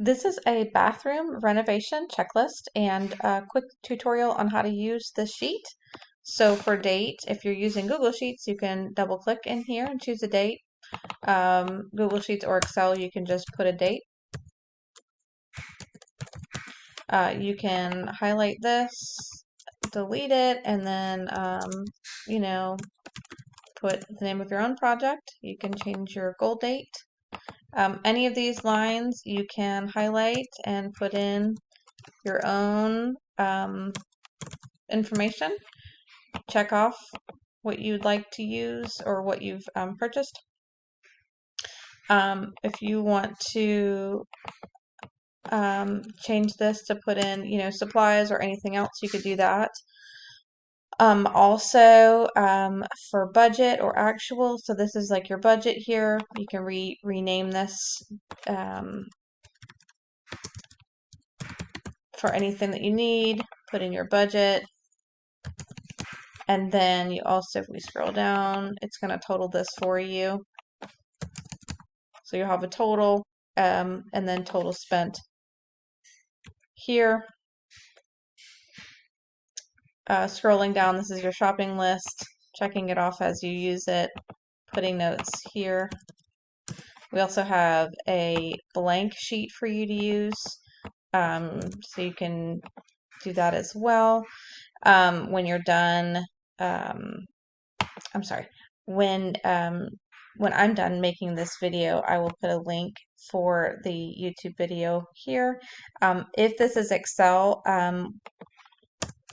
This is a bathroom renovation checklist and a quick tutorial on how to use this sheet. So for date, if you're using Google Sheets, you can double click in here and choose a date. Google Sheets or Excel, you can just put a date. You can highlight this, delete it, and then, you know, put the name of your own project. You can change your goal date. Any of these lines you can highlight and put in your own information. Check off what you'd like to use or what you've purchased. If you want to change this to put in, supplies or anything else, you could do that. Also, for budget or actual, so this is like your budget here. You can rename this for anything that you need. Put in your budget. And then you also, if we scroll down, it's going to total this for you. So you'll have a total, and then total spent here. Scrolling down, this is your shopping list, checking it off as you use it, putting notes here. We also have a blank sheet for you to use, so you can do that as well. When you're done, I'm sorry, when I'm done making this video, I will put a link for the YouTube video here. If this is Excel,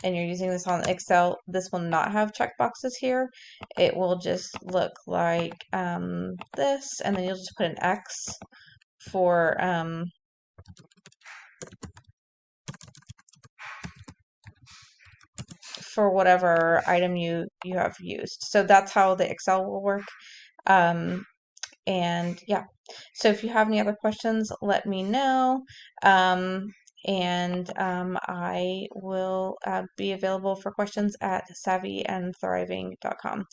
and you're using this on Excel, this will not have checkboxes here. It will just look like this, and then you'll just put an X for whatever item you have used. So that's how the Excel will work. And yeah, so if you have any other questions, let me know. I will be available for questions at savvyandthriving.com.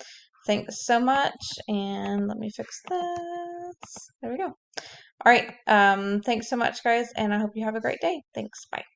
Thanks so much, and let me fix this. There we go. All right, thanks so much, guys, and I hope you have a great day. Thanks, bye.